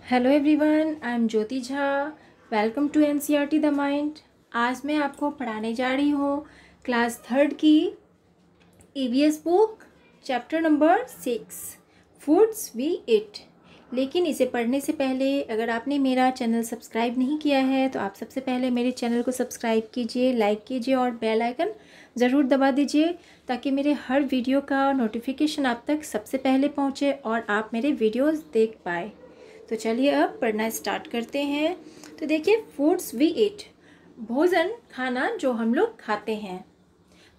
Hello everyone, I am Jyoti Jha. Welcome to NCERT the mind. आज मैं आपको पढ़ाने जा रही हूँ क्लास थर्ड की EVS book chapter number 6 foods we eat. लेकिन इसे पढ़ने से पहले अगर आपने मेरा चैनल सब्सक्राइब नहीं किया है तो आप सबसे पहले मेरे चैनल को सब्सक्राइब कीजिए, लाइक कीजिए और बेल आइकन ज़रूर दबा दीजिए ताकि मेरे हर वीडियो का नोटिफिकेशन आप तक सबसे पहले पहुँचे और आप मेरे वीडियोज़ देख पाए। तो चलिए अब पढ़ना स्टार्ट करते हैं। तो देखिए, फूड्स वी ईट, भोजन खाना जो हम लोग खाते हैं।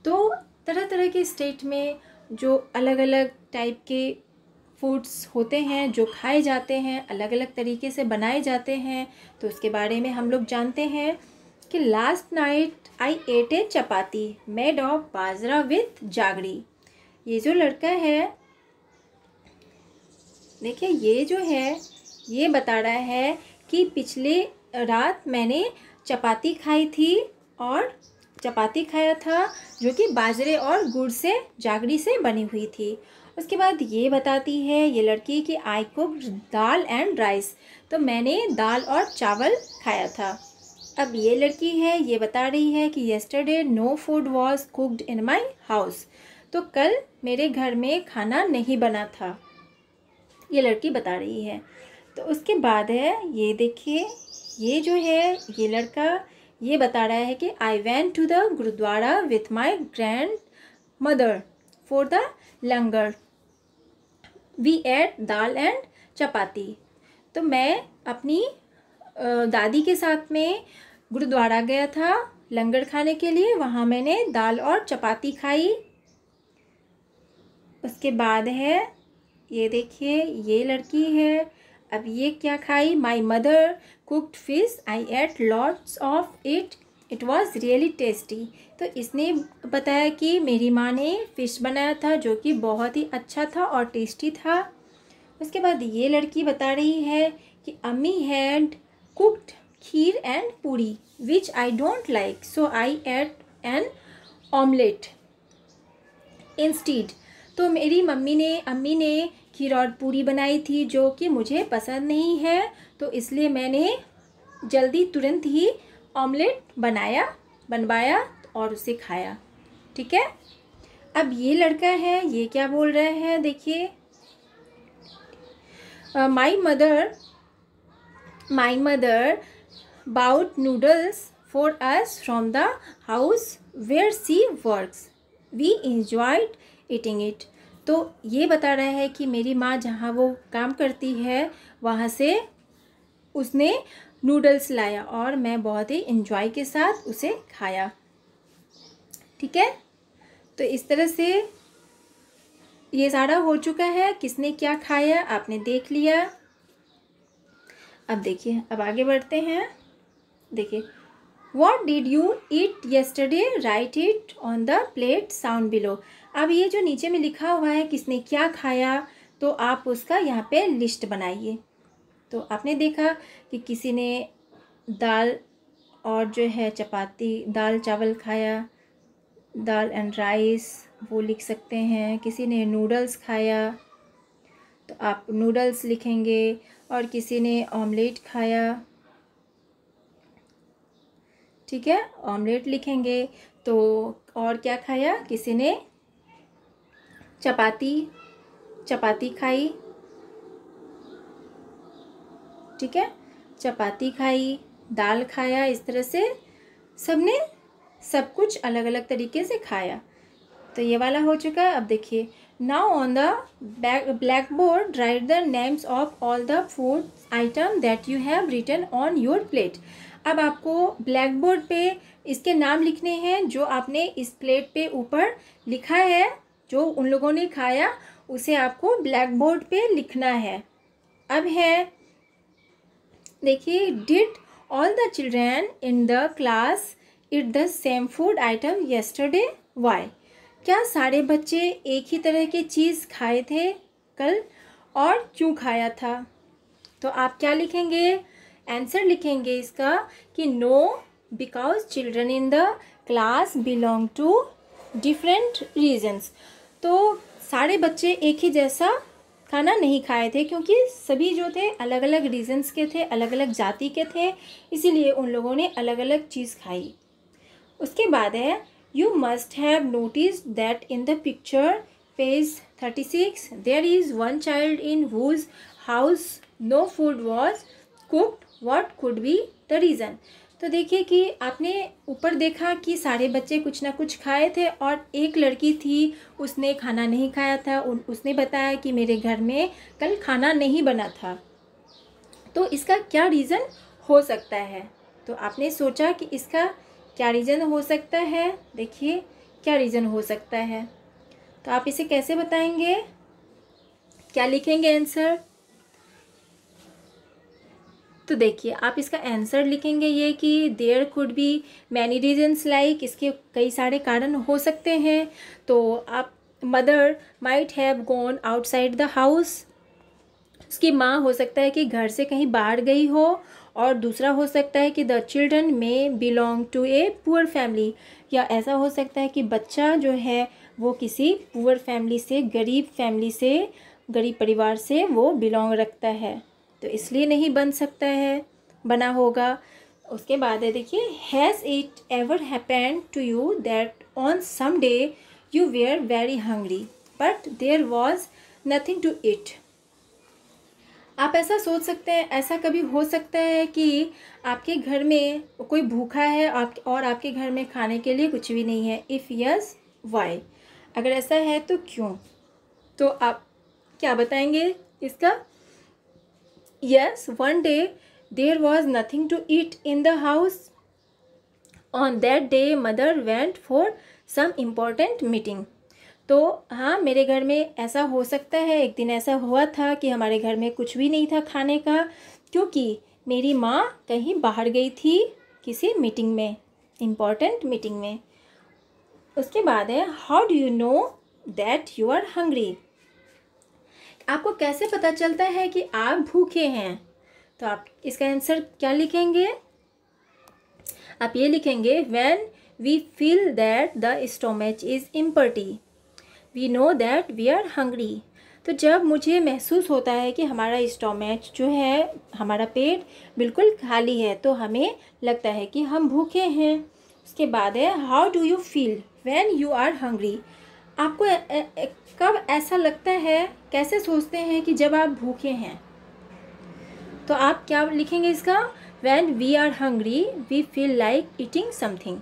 तो तरह तरह के स्टेट में जो अलग अलग टाइप के फूड्स होते हैं जो खाए जाते हैं, अलग अलग तरीके से बनाए जाते हैं। तो उसके बारे में हम लोग जानते हैं कि last night I ate a chapati made of bajra with jaggery. ये जो लड़का है, देखिए ये जो है ये बता रहा है कि पिछले रात मैंने चपाती खाई थी और चपाती खाया था जो कि बाजरे और गुड़ से जागरी से बनी हुई थी। उसके बाद ये बताती है ये लड़की कि आई कुक्ड दाल एंड राइस, तो मैंने दाल और चावल खाया था। अब ये लड़की है ये बता रही है कि yesterday no food was cooked in my house, तो कल मेरे घर में खाना नहीं बना था, ये लड़की बता रही है। तो उसके बाद है ये देखिए, ये जो है ये लड़का ये बता रहा है कि I went to the gurdwara with my grandmother for the langar we ate dal and chapati. तो मैं अपनी दादी के साथ में गुरुद्वारा गया था लंगर खाने के लिए, वहाँ मैंने दाल और चपाती खाई। उसके बाद है ये देखिए ये लड़की है, अब ये क्या खाई, my mother cooked fish I ate lots of it it was really tasty. तो इसने बताया कि मेरी माँ ने फ़िश बनाया था जो कि बहुत ही अच्छा था और टेस्टी था। उसके बाद ये लड़की बता रही है कि अम्मी had cooked kheer and puri which I don't like, so I ate an omelette instead. तो मेरी अम्मी ने खीर और पूरी बनाई थी जो कि मुझे पसंद नहीं है, तो इसलिए मैंने जल्दी तुरंत ही ऑमलेट बनवाया और उसे खाया। ठीक है, अब ये लड़का है ये क्या बोल रहा है, देखिए my mother brought noodles for us from the house where she works we enjoyed eating it. तो ये बता रहा है कि मेरी माँ जहाँ वो काम करती है वहाँ से उसने नूडल्स लाया और मैं बहुत ही इंजॉय के साथ उसे खाया। ठीक है, तो इस तरह से ये सारा हो चुका है, किसने क्या खाया आपने देख लिया। अब देखिए, अब आगे बढ़ते हैं। देखिए, What did you eat yesterday? Write it on the plate sound below. अब ये जो नीचे में लिखा हुआ है किसने क्या खाया, तो आप उसका यहाँ पे लिस्ट बनाइए। तो आपने देखा कि किसी ने दाल और जो है चपाती दाल चावल खाया, दाल एंड राइस वो लिख सकते हैं। किसी ने नूडल्स खाया तो आप नूडल्स लिखेंगे, और किसी ने ऑमलेट खाया, ठीक है ऑमलेट लिखेंगे। तो और क्या खाया, किसी ने चपाती खाई, ठीक है चपाती खाई, दाल खाया। इस तरह से सबने सब कुछ अलग अलग तरीके से खाया। तो ये वाला हो चुका। अब देखिए, now on the blackboard write the names of all the food item that you have written on your plate. अब आपको ब्लैक बोर्ड पे इसके नाम लिखने हैं जो आपने इस प्लेट पे ऊपर लिखा है, जो उन लोगों ने खाया उसे आपको ब्लैक बोर्ड पे लिखना है। अब है देखिए, did all the children in the class eat the same food item yesterday, why. क्या सारे बच्चे एक ही तरह की चीज़ खाए थे कल और क्यों खाया था। तो आप क्या लिखेंगे, आंसर लिखेंगे इसका कि no because children in the class belong to different regions. तो सारे बच्चे एक ही जैसा खाना नहीं खाए थे, क्योंकि सभी जो थे अलग अलग रीजन्स के थे, अलग अलग जाति के थे, इसीलिए उन लोगों ने अलग अलग चीज़ खाई। उसके बाद है you must have noticed that in the picture page 36 there is one child in whose house no food was cooked, what could be the reason. तो देखिए कि आपने ऊपर देखा कि सारे बच्चे कुछ ना कुछ खाए थे और एक लड़की थी, उसने खाना नहीं खाया था। उसने बताया कि मेरे घर में कल खाना नहीं बना था। तो इसका क्या रीज़न हो सकता है? तो आपने सोचा कि इसका क्या रीज़न हो सकता है। देखिए क्या रीज़न हो सकता है, तो आप इसे कैसे बताएंगे, क्या लिखेंगे आंसर? तो देखिए आप इसका आंसर लिखेंगे ये कि there could be many reasons, like इसके कई सारे कारण हो सकते हैं। तो आप mother might have gone outside the house, उसकी माँ हो सकता है कि घर से कहीं बाहर गई हो। और दूसरा हो सकता है कि the children may belong to a poor family, या ऐसा हो सकता है कि बच्चा जो है वो किसी पुअर फैमिली से, गरीब परिवार से वो बिलोंग रखता है, तो इसलिए नहीं बना होगा। उसके बाद है देखिए has it ever happened to you that on some day you were very hungry but there was nothing to eat. आप ऐसा सोच सकते हैं, ऐसा कभी हो सकता है कि आपके घर में कोई भूखा है और आपके घर में खाने के लिए कुछ भी नहीं है। इफ़ यस वाई, अगर ऐसा है तो क्यों? तो आप क्या बताएंगे इसका? Yes, one day there was nothing to eat in the house. On that day mother went for some important meeting. तो हाँ, मेरे घर में ऐसा हो सकता है, एक दिन ऐसा हुआ था कि हमारे घर में कुछ भी नहीं था खाने का, क्योंकि मेरी माँ कहीं बाहर गई थी किसी मीटिंग में, इम्पॉर्टेंट मीटिंग में। उसके बाद है how do you know that you are hungry. आपको कैसे पता चलता है कि आप भूखे हैं? तो आप इसका आंसर क्या लिखेंगे? आप ये लिखेंगे when we feel that the stomach is empty we know that we are hungry. तो जब मुझे महसूस होता है कि हमारा स्टोमच जो है, हमारा पेट बिल्कुल खाली है, तो हमें लगता है कि हम भूखे हैं। उसके बाद है how do you feel when you are hungry. आपको कब ऐसा लगता है, कैसे सोचते हैं कि जब आप भूखे हैं? तो आप क्या लिखेंगे इसका? When we are hungry we feel like eating something.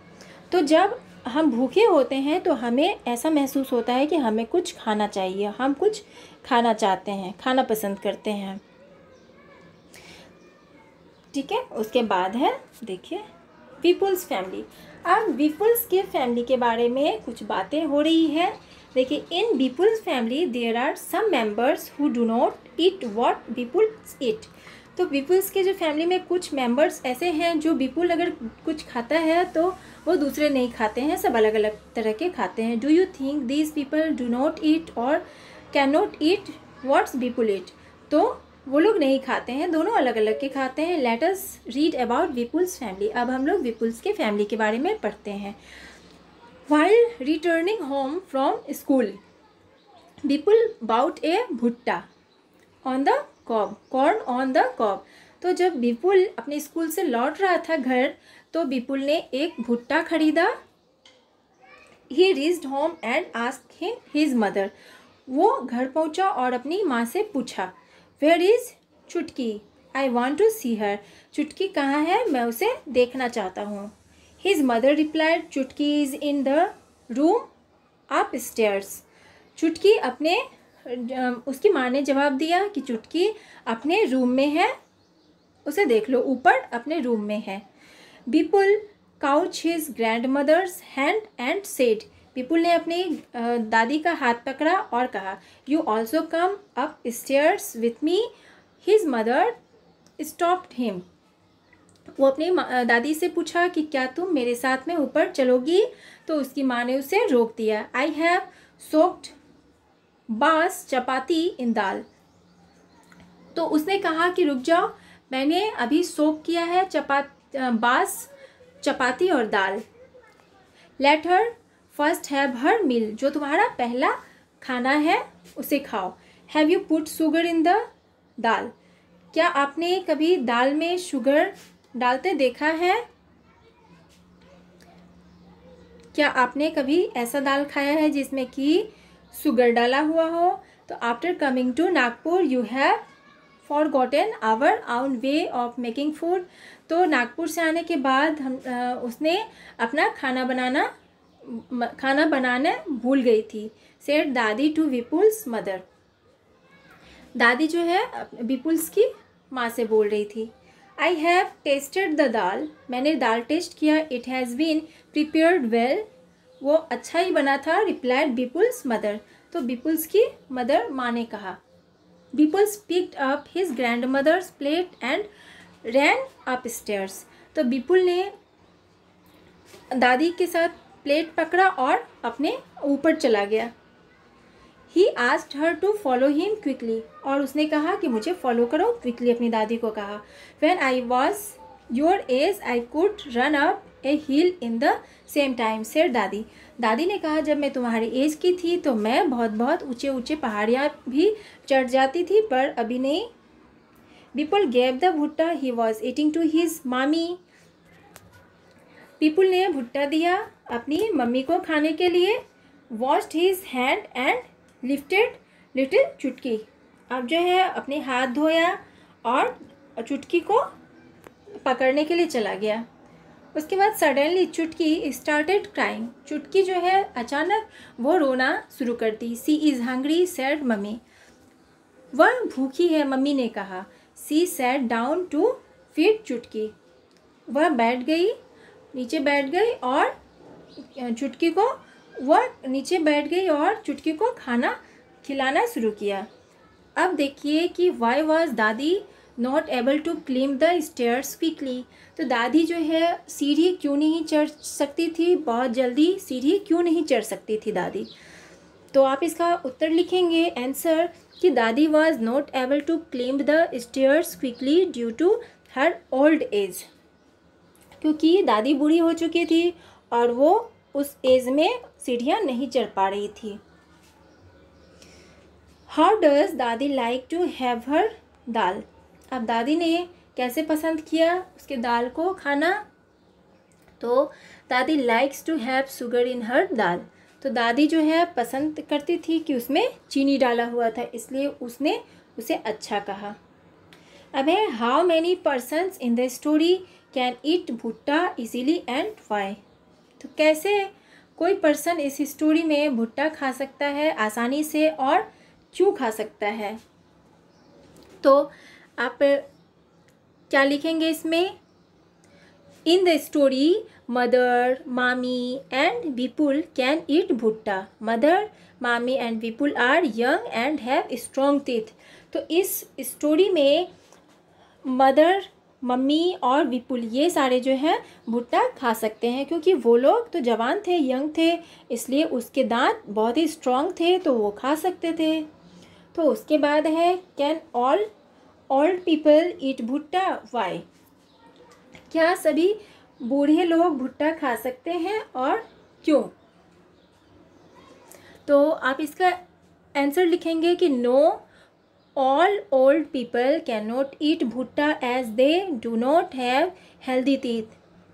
तो जब हम भूखे होते हैं तो हमें ऐसा महसूस होता है कि हमें कुछ खाना चाहिए, हम कुछ खाना चाहते हैं, खाना पसंद करते हैं। ठीक है, उसके बाद है देखिए पीपल्स फैमिली। अब पीपल्स के फैमिली के बारे में कुछ बातें हो रही है। देखिए in people's family there are some members who do not eat what people eat. तो पीपल्स के जो फैमिली में कुछ मेंबर्स ऐसे हैं जो पीपल अगर कुछ खाता है तो वो दूसरे नहीं खाते हैं, सब अलग अलग तरह के खाते हैं। Do you think these people do not eat और can not eat what's people eat. तो वो लोग नहीं खाते हैं, दोनों अलग अलग के खाते हैं। Let us read about people's family. अब हम लोग पीपल्स के फैमिली के बारे में पढ़ते हैं। While returning home from school people bought a bhutta on the cob, corn on the cob. तो जब विपुल अपने स्कूल से लौट रहा था घर, तो विपुल ने एक भुट्टा खरीदा। ही reached home and asked his mother. वो घर पहुंचा और अपनी माँ से पूछा वेयर इज चुटकी, आई वॉन्ट टू सी हर। चुटकी कहाँ है, मैं उसे देखना चाहता हूँ। हिज मदर रिप्लाइड चुटकी is in the room up stairs. चुटकी अपने उसकी माँ ने जवाब दिया कि चुटकी अपने रूम में है, उसे देख लो, ऊपर अपने रूम में है। Vipul caught his grand hand and said सेड। विपुल ने अपनी दादी का हाथ पकड़ा और कहा you also come upstairs with me. His mother stopped him. वो अपनी दादी से पूछा कि क्या तुम मेरे साथ में ऊपर चलोगी, तो उसकी माँ ने उसे रोक दिया। आई हैव सोक्ड बास चपाती इन दाल। तो उसने कहा कि रुक जाओ, मैंने अभी सोक किया है बास चपाती और दाल। Let her first have her meal. जो तुम्हारा पहला खाना है उसे खाओ। Have you put sugar in the dal? क्या आपने कभी दाल में शुगर डालते देखा है? क्या आपने कभी ऐसा दाल खाया है जिसमें कि शुगर डाला हुआ हो? तो after coming to Nagpur you have forgotten our own way of making food. तो नागपुर से आने के बाद उसने अपना खाना बनाना भूल गई थी। सेड दादी टू विपुल्स मदर। दादी जो है विपुल्स की माँ से बोल रही थी। I have tasted the dal. मैंने दाल टेस्ट किया। It has been prepared well. वो अच्छा ही बना था। Replied Vipul's mother. तो विपुल्स की मदर माँ ने कहा। Vipul's picked up his grand mother's plate and ran upstairs. तो विपुल ने दादी के साथ प्लेट पकड़ा और अपने ऊपर चला गया। He asked her to follow him quickly. और उसने कहा कि मुझे फॉलो करो क्विकली। अपनी दादी को कहा। When I was your age I could run up a hill in the same time said dadi. दादी ने कहा जब मैं तुम्हारी एज की थी तो मैं बहुत बहुत ऊंचे ऊंचे पहाड़ियाँ भी चढ़ जाती थी, पर अभी नहीं। विपुल gave the bhutta he was eating to his mami. Vipul ने भुट्टा दिया अपनी मम्मी को खाने के लिए। Washed his hand and lifted little चुटकी। अब जो है अपने हाथ धोया और चुटकी को पकड़ने के लिए चला गया। उसके बाद सडनली चुटकी स्टार्टेड क्राइंग। चुटकी जो है अचानक वो रोना शुरू कर दी। She is hungry said mummy. वह भूखी है मम्मी ने कहा। She sat down to feed Chutki. वह बैठ गई, नीचे बैठ गई और चुटकी को चुटकी को खाना खिलाना शुरू किया। अब देखिए कि why was dadi not able to climb the stairs quickly. तो दादी जो है सीढ़ी क्यों नहीं चढ़ सकती थी? बहुत जल्दी सीढ़ी क्यों नहीं चढ़ सकती थी दादी? तो आप इसका उत्तर लिखेंगे आंसर कि dadi was not able to climb the stairs quickly due to her old age. क्योंकि दादी बूढ़ी हो चुकी थी और वो उस एज में सीढ़ियाँ नहीं चढ़ पा रही थी। हाउ डज दादी लाइक टू हैव हर दाल? अब दादी ने कैसे पसंद किया उसके दाल को खाना? तो दादी likes to have sugar in her dal. तो दादी जो है पसंद करती थी कि उसमें चीनी डाला हुआ था, इसलिए उसने उसे अच्छा कहा। अब है how many persons in the story can eat भुट्टा इजीली एंड वाई? तो कैसे कोई पर्सन इस स्टोरी में भुट्टा खा सकता है आसानी से और क्यों खा सकता है? तो आप क्या लिखेंगे इसमें? In the story mother, mami and Vipul can eat bhutta. Mother, mami and Vipul are young and have strong teeth. तो इस स्टोरी में मदर, मम्मी और विपुल ये सारे जो हैं भुट्टा खा सकते हैं, क्योंकि वो लोग तो जवान थे, यंग थे, इसलिए उसके दांत बहुत ही स्ट्रॉन्ग थे तो वो खा सकते थे। तो उसके बाद है can all old people eat भुट्टा वाई? क्या सभी बूढ़े लोग भुट्टा खा सकते हैं और क्यों? तो आप इसका आंसर लिखेंगे कि no, all old people can not eat bhutta as they do not have healthy teeth.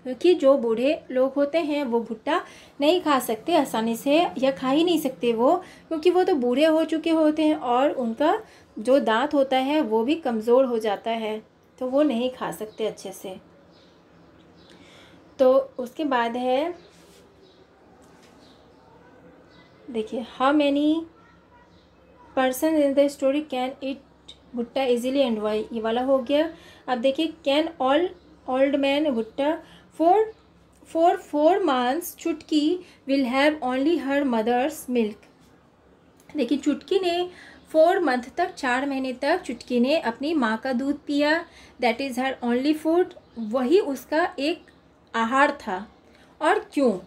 क्योंकि जो बूढ़े लोग होते हैं वो भुट्टा नहीं खा सकते आसानी से, या खा ही नहीं सकते वो, क्योंकि वो तो बूढ़े हो चुके होते हैं और उनका जो दांत होता है वो भी कमज़ोर हो जाता है, तो वो नहीं खा सकते अच्छे से। तो उसके बाद है देखिए how many person in the story can eat भुट्टा इजीली एंड वाई, ये वाला हो गया। अब देखिए can all old man bhutta for 4 months Chutki will have only her mother's milk. देखिए चुटकी ने 4 month तक, 4 महीने तक चुटकी ने अपनी माँ का दूध पिया। That is her only food, वही उसका एक आहार था। और क्यों?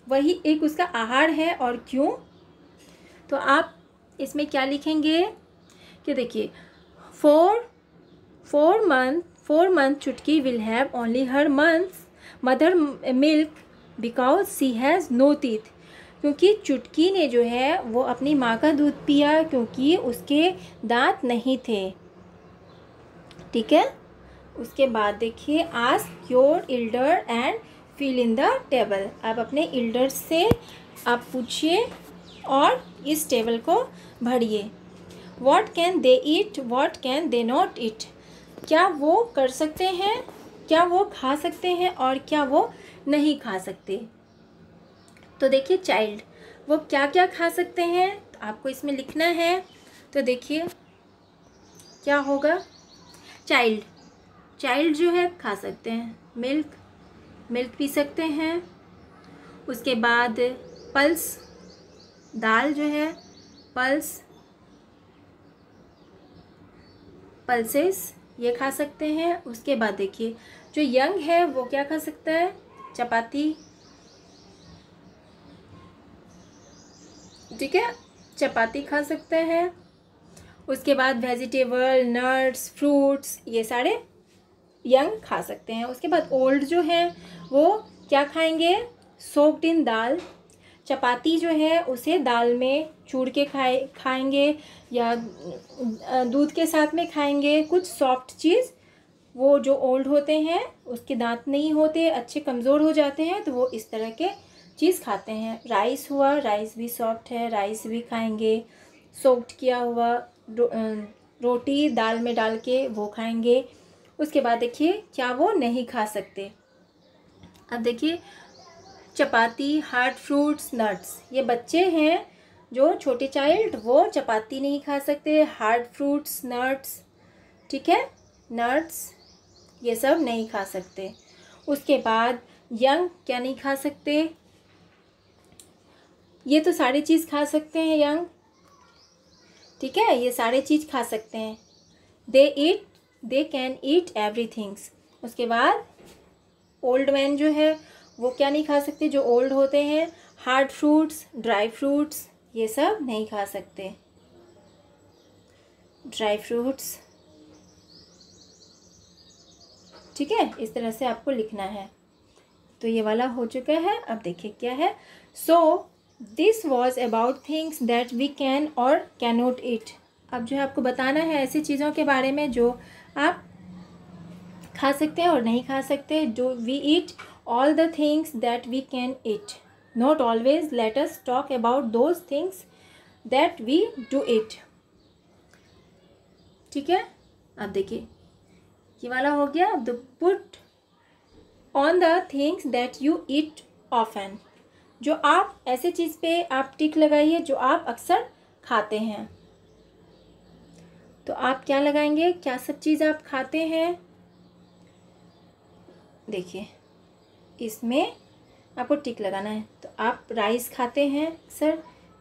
वही एक उसका आहार है और क्यों? तो आप इसमें क्या लिखेंगे कि देखिए 4 month Chutki will have only her mother milk because she has no teeth. क्योंकि चुटकी ने जो है वो अपनी माँ का दूध पिया क्योंकि उसके दांत नहीं थे। ठीक है। उसके बाद देखिए, ask your elder and fill in the table. आप अपने एल्डर से आप पूछिए और इस टेबल को भरिए। What can they eat, what can they not eat. क्या वो कर सकते हैं, क्या वो खा सकते हैं और क्या वो नहीं खा सकते। तो देखिए, चाइल्ड वो क्या क्या खा सकते हैं, तो आपको इसमें लिखना है। तो देखिए क्या होगा, चाइल्ड, चाइल्ड जो है खा सकते हैं मिल्क, मिल्क पी सकते हैं। उसके बाद पल्स, दाल जो है पल्स, पल्सेस ये खा सकते हैं। उसके बाद देखिए, जो यंग है वो क्या खा सकता है, चपाती। ठीक है, चपाती खा सकते हैं। उसके बाद वेजिटेबल, नट्स, फ्रूट्स ये सारे यंग खा सकते हैं। उसके बाद ओल्ड जो हैं वो क्या खाएंगे, सोक्ड इन दाल। चपाती जो है उसे दाल में चूर के खाएंगे या दूध के साथ में खाएंगे, कुछ सॉफ्ट चीज़। वो जो ओल्ड होते हैं उसके दांत नहीं होते, अच्छे कमज़ोर हो जाते हैं, तो वो इस तरह के चीज़ खाते हैं। राइस हुआ, राइस भी सॉफ्ट है, राइस भी खाएंगे। सोक्ड किया हुआ रोटी दाल में डाल के वो खाएंगे। उसके बाद देखिए क्या वो नहीं खा सकते। अब देखिए, चपाती, हार्ड फ्रूट्स, नट्स, ये बच्चे हैं जो छोटे चाइल्ड, वो चपाती नहीं खा सकते, हार्ड फ्रूट्स, नट्स, ठीक है, नट्स ये सब नहीं खा सकते। उसके बाद यंग क्या नहीं खा सकते, ये तो सारी चीज़ खा सकते हैं यंग। ठीक है, ये सारे चीज़ खा सकते हैं। They can eat everything's. उसके बाद ओल्ड मैन जो है वो क्या नहीं खा सकते, जो ओल्ड होते हैं, हार्ड फ्रूट्स, ड्राई फ्रूट्स ये सब नहीं खा सकते, ड्राई फ्रूट्स। ठीक है, इस तरह से आपको लिखना है। तो ये वाला हो चुका है। अब देखिए क्या है, so this was about things that we can और कैन नॉट ईट। अब जो है आपको बताना है ऐसी चीज़ों के बारे में जो आप खा सकते हैं और नहीं खा सकते। जो we eat all the things that we can eat, not always. Let us talk about those things that we do eat. ठीक है, अब देखिए ये वाला हो गया। The put on the things that you eat often. जो आप ऐसे चीज़ पे आप टिक लगाइए जो आप अक्सर खाते हैं। तो आप क्या लगाएंगे, क्या सब चीज़ आप खाते हैं। देखिए इसमें आपको टिक लगाना है। तो आप राइस खाते हैं अक्सर,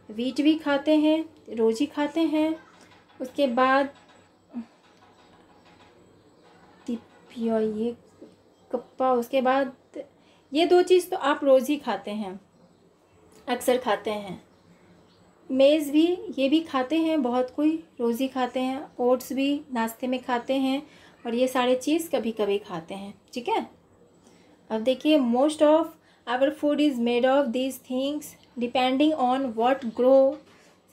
वीट भी खाते हैं, रोजी खाते हैं। उसके बाद तिपिया, ये कप्पा। उसके बाद ये दो चीज़ तो आप रोज़ ही खाते हैं, अक्सर खाते हैं। मेज़ भी, ये भी खाते हैं, बहुत कोई रोज़ ही खाते हैं। ओट्स भी नाश्ते में खाते हैं और ये सारे चीज़ कभी कभी खाते हैं। ठीक है, अब देखिए, most of our food is made of these things depending on what grow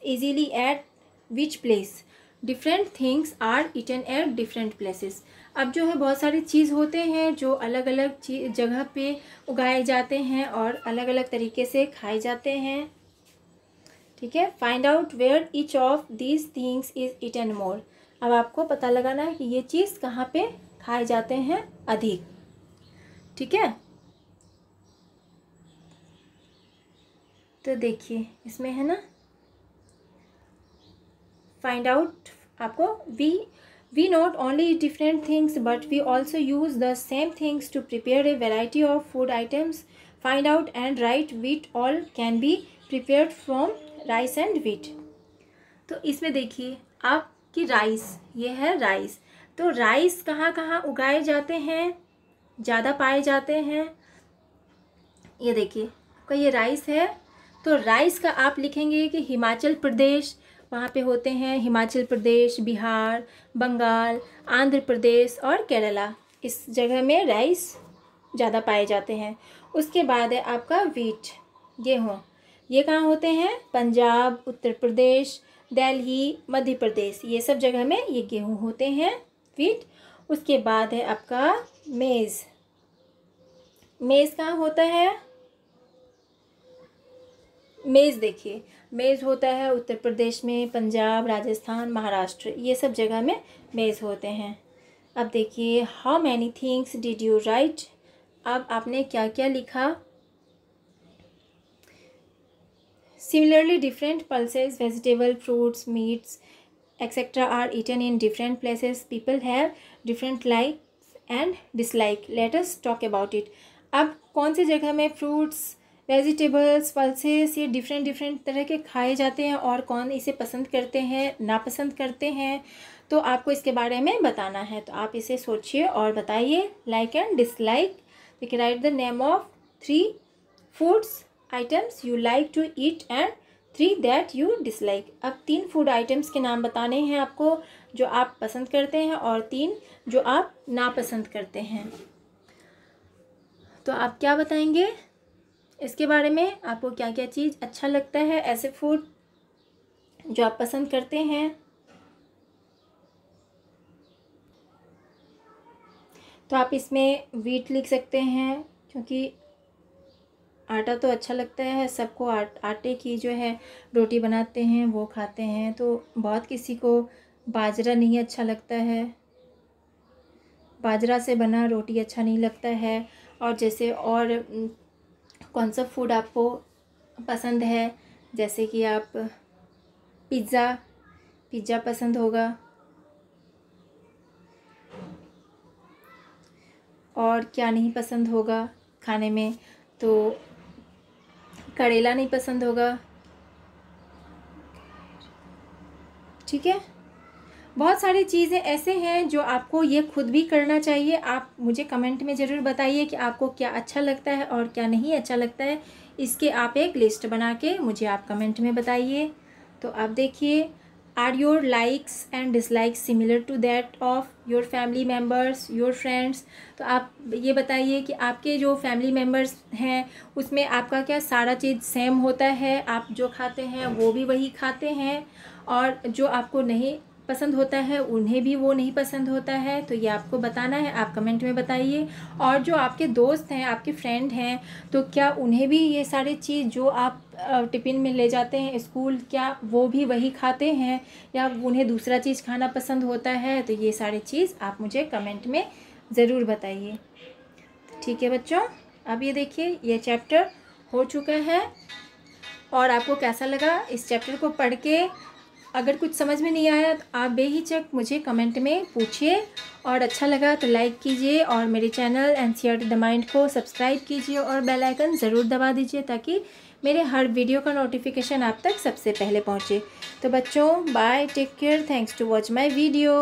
easily at which place. Different things are eaten at different places. अब जो है बहुत सारी चीज़ होते हैं जो अलग अलग जगह पे उगाए जाते हैं और अलग अलग तरीके से खाए जाते हैं। ठीक है, find out where each of these things is eaten more. अब आपको पता लगाना है कि ये चीज़ कहाँ पे खाए जाते हैं अधिक। ठीक है, तो देखिए इसमें है ना, फाइंड आउट आपको we not only eat different things but we also use the same things to prepare a variety of food items. Find out and write which all can be prepared from rice and wheat. तो इसमें देखिए आपकी rice, ये है rice. तो rice कहाँ कहाँ उगाए जाते हैं, ज़्यादा पाए जाते हैं। ये देखिए आपका ये राइस है, तो राइस का आप लिखेंगे कि हिमाचल प्रदेश, वहाँ पे होते हैं हिमाचल प्रदेश, बिहार, बंगाल, आंध्र प्रदेश और केरला, इस जगह में राइस ज़्यादा पाए जाते हैं। उसके बाद है आपका वीट, गेहूँ। ये कहाँ होते हैं? पंजाब, उत्तर प्रदेश, दिल्ली, मध्य प्रदेश, ये सब जगह में ये गेहूँ होते हैं, व्हीट। उसके बाद है आपका मेज़। मेज़ कहाँ होता है? मेज़ देखिए, मेज़ होता है उत्तर प्रदेश में, पंजाब, राजस्थान, महाराष्ट्र, ये सब जगह में मेज़ होते हैं। अब देखिए, how many things did you write? अब आपने क्या क्या लिखा? Similarly different pulses, vegetable, fruits, meats etcetera are eaten in different places. People have different likes and dislike. Let us talk about it. अब कौन सी जगह में फ्रूट्स, वेजिटेबल्स, पल्सेस ये डिफरेंट तरह के खाए जाते हैं और कौन इसे पसंद करते हैं, नापसंद करते हैं, तो आपको इसके बारे में बताना है। तो आप इसे सोचिए और बताइए। Like and dislike. देखिए, write the name of 3 foods items you like to eat and 3 that you dislike. अब 3 फूड आइटम्स के नाम बताने हैं आपको जो आप पसंद करते हैं और 3 जो आप नापसंद करते हैं। तो आप क्या बताएंगे इसके बारे में? आपको क्या क्या चीज़ अच्छा लगता है, ऐसे फूड जो आप पसंद करते हैं? तो आप इसमें व्हीट लिख सकते हैं, क्योंकि आटा तो अच्छा लगता है सबको। आटे की जो है रोटी बनाते हैं वो खाते हैं। तो बहुत किसी को बाजरा नहीं अच्छा लगता है, बाजरा से बना रोटी अच्छा नहीं लगता है। और जैसे और कौन सा फूड आपको पसंद है? जैसे कि आप पिज़्ज़ा पसंद होगा, और क्या नहीं पसंद होगा खाने में? तो करेला नहीं पसंद होगा, ठीक है। बहुत सारी चीज़ें ऐसे हैं जो आपको ये खुद भी करना चाहिए। आप मुझे कमेंट में ज़रूर बताइए कि आपको क्या अच्छा लगता है और क्या नहीं अच्छा लगता है। इसके आप एक लिस्ट बना के मुझे आप कमेंट में बताइए। तो आप देखिए, are your likes and dislikes similar to that of your family members, your friends? तो आप ये बताइए कि आपके जो फैमिली मेम्बर्स हैं उसमें आपका क्या सारा चीज़ सेम होता है? आप जो खाते हैं वो भी वही खाते हैं, और जो आपको नहीं पसंद होता है उन्हें भी वो नहीं पसंद होता है? तो ये आपको बताना है, आप कमेंट में बताइए। और जो आपके दोस्त हैं, आपके फ्रेंड हैं, तो क्या उन्हें भी ये सारी चीज़ जो आप टिफ़िन में ले जाते हैं स्कूल, क्या वो भी वही खाते हैं या उन्हें दूसरा चीज़ खाना पसंद होता है? तो ये सारी चीज़ आप मुझे कमेंट में ज़रूर बताइए, ठीक है बच्चों। अब ये देखिए, ये चैप्टर हो चुका है और आपको कैसा लगा इस चैप्टर को पढ़ के? अगर कुछ समझ में नहीं आया तो आप बेहिचक मुझे कमेंट में पूछिए, और अच्छा लगा तो लाइक कीजिए और मेरे चैनल एनसीईआरटी द माइंड को सब्सक्राइब कीजिए और बेल आइकन ज़रूर दबा दीजिए ताकि मेरे हर वीडियो का नोटिफिकेशन आप तक सबसे पहले पहुंचे। तो बच्चों, bye, take care, thanks to watch my video.